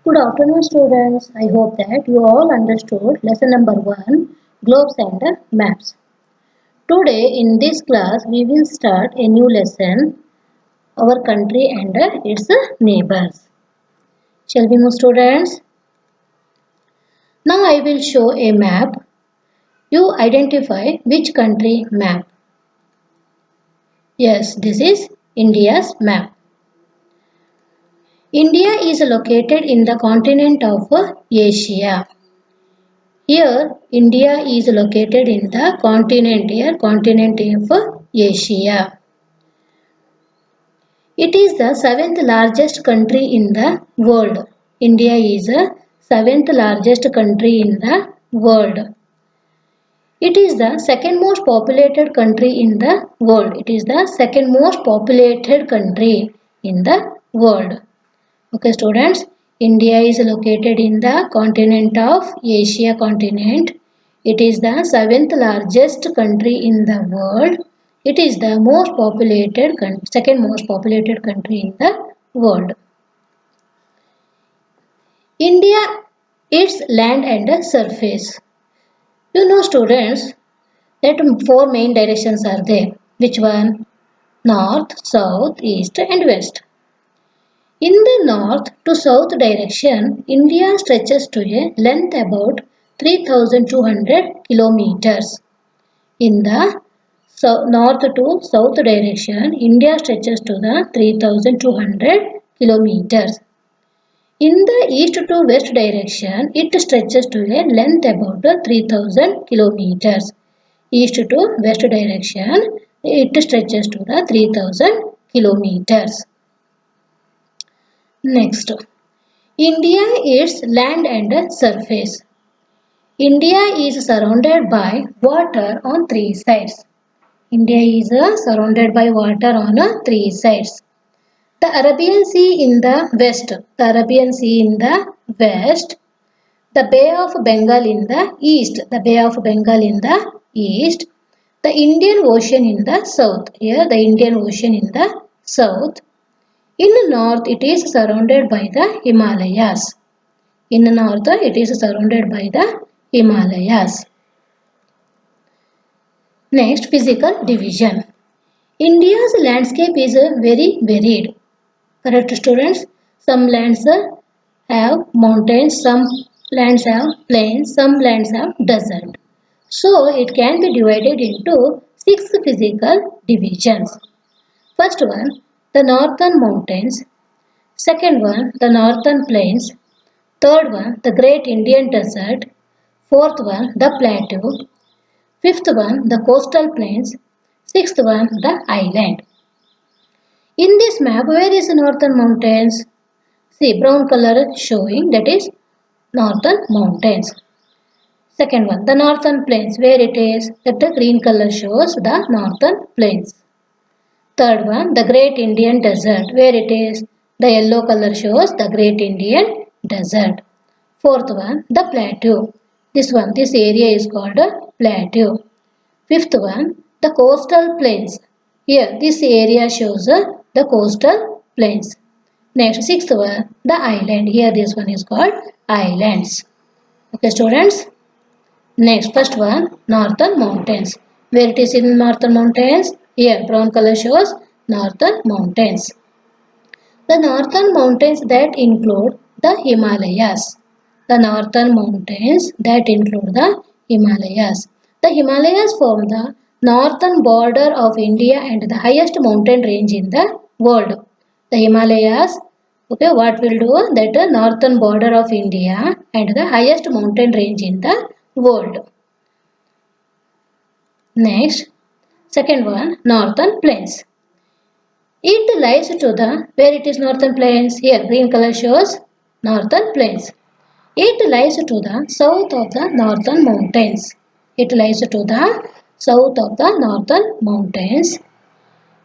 Good afternoon, students. I hope that you all understood lesson number 1, globes and maps. Today in this class we will start a new lesson, our country and its neighbors. Shall we move, students? Now I will show a map. You identify which country map. Yes, this is India's map. India is located in the continent of Asia. Here, India is located in the continent of Asia. It is the seventh largest country in the world. India is the seventh largest country in the world. It is the second most populated country in the world. It is the second most populated country in the world. Okay, students, India is located in the continent of Asia continent. It is the seventh largest country in the world. It is the second most populated country in the world. India, its land and surface. You know, students, that four main directions are there. Which one? North, south, east and west. In the north to south direction, India stretches to a length about 3,200 kilometers. In the north to south direction, India stretches to the 3,200 kilometers. In the east to west direction, it stretches to a length about 3,000 kilometers. East to west direction, it stretches to the 3,000 kilometers. Next, India is land and surface. India is surrounded by water on three sides. India is surrounded by water on three sides. The Arabian Sea in the west, the Bay of Bengal in the east, the Indian Ocean in the south. Here the Indian Ocean in the south. In the north, it is surrounded by the Himalayas. In the north, it is surrounded by the Himalayas. Next, physical division. India's landscape is very varied. Correct, students? Some lands have mountains, some lands have plains, some lands have desert. So, it can be divided into 6 physical divisions. First one, the northern mountains. Second one, the northern plains. Third one, the Great Indian Desert. Fourth one, the plateau. Fifth one, the coastal plains. Sixth one, the island. In this map, where is the northern mountains? See, brown color showing that is northern mountains. Second one, the northern plains, where it is? That the green color shows the northern plains. Third one, the Great Indian Desert, where it is? The yellow color shows the Great Indian Desert. Fourth one, the plateau. This area is called a plateau. Fifth one, the coastal plains. Here, this area shows the coastal plains. Next, sixth one, the island. Here, this one is called islands. Okay, students. Next, first one, northern mountains. Where it is in northern mountains? Here, brown color shows northern mountains. The northern mountains that include the Himalayas. The northern mountains that include the Himalayas. The Himalayas form the northern border of India and the highest mountain range in the world. The Himalayas, okay, what will do? That the northern border of India and the highest mountain range in the world. Next, second one, northern plains. It lies to the, where it is northern plains? Here, green color shows northern plains. It lies to the south of the northern mountains. It lies to the south of the northern mountains.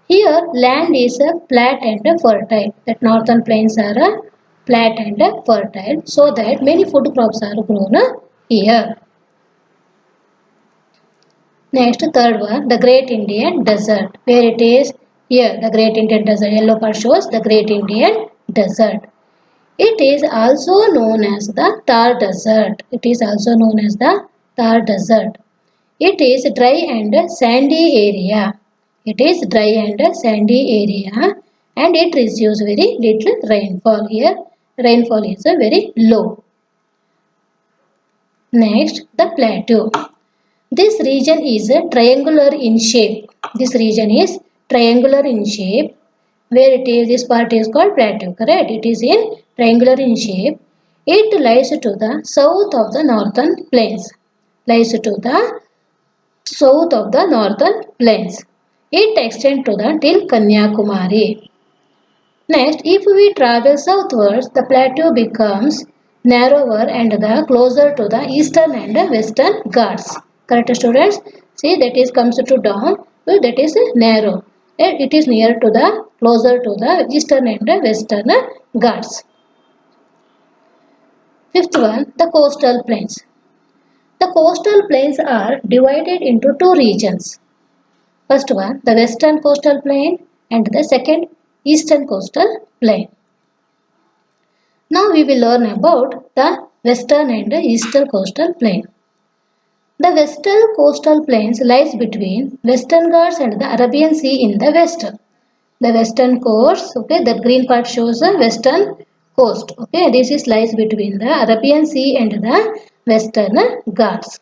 Here, land is flat and fertile. That northern plains are flat and fertile, so that many food crops are grown here. Next, third one, the Great Indian Desert. Where it is? Here, the Great Indian Desert. Yellow part shows the Great Indian Desert. It is also known as the Thar Desert. It is also known as the Thar Desert. It is dry and sandy area. It is dry and sandy area and it receives very little rainfall. Here rainfall is very low. Next, the plateau. This region is triangular in shape. This region is triangular in shape. Where it is, this part is called plateau, correct? It is in triangular in shape. It lies to the south of the northern plains. Lies to the south of the northern plains. It extends to the till Kanyakumari. Next, if we travel southwards, the plateau becomes narrower and the closer to the eastern and western Ghats. Correct, students? See, that is comes to down, so that is narrow. And it is near to the closer to the eastern and western Ghats. Fifth one, the coastal plains. The coastal plains are divided into two regions. First one, the western coastal plain, and the second, eastern coastal plain. Now we will learn about the western and eastern coastal plain. The western coastal plains lies between Western Ghats and the Arabian Sea in the west. The western coast, okay, the green part shows the western coast. Okay, this is lies between the Arabian Sea and the Western Ghats.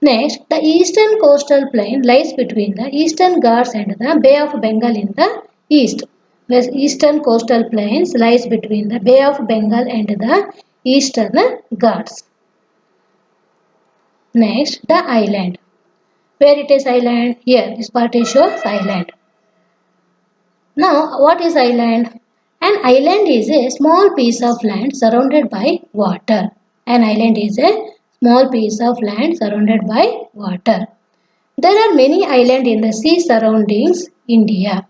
Next, the eastern coastal plain lies between the Eastern Ghats and the Bay of Bengal in the east. The eastern coastal plains lies between the Bay of Bengal and the Eastern Ghats. Next, the island. Where it is island? Here, this part is shows island. Now, what is island? An island is a small piece of land surrounded by water. An island is a small piece of land surrounded by water. There are many islands in the sea surroundings India.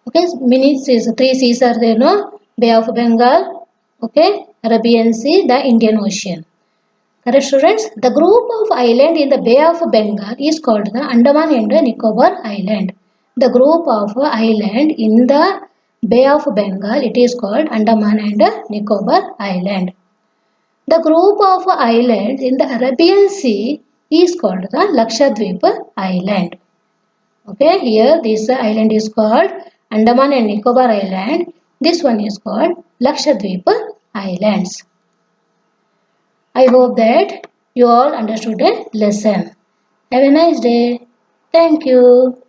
Okay, many seas, three seas are there, no? Bay of Bengal, okay, Arabian Sea, the Indian Ocean. Correct, students? The group of island in the Bay of Bengal is called the Andaman and Nicobar Island. The group of island in the Bay of Bengal, it is called Andaman and Nicobar Island. The group of islands in the Arabian Sea is called the Lakshadweep Island. Okay, here this island is called Andaman and Nicobar Island. This one is called Lakshadweep Islands. I hope that you all understood the lesson. Have a nice day. Thank you.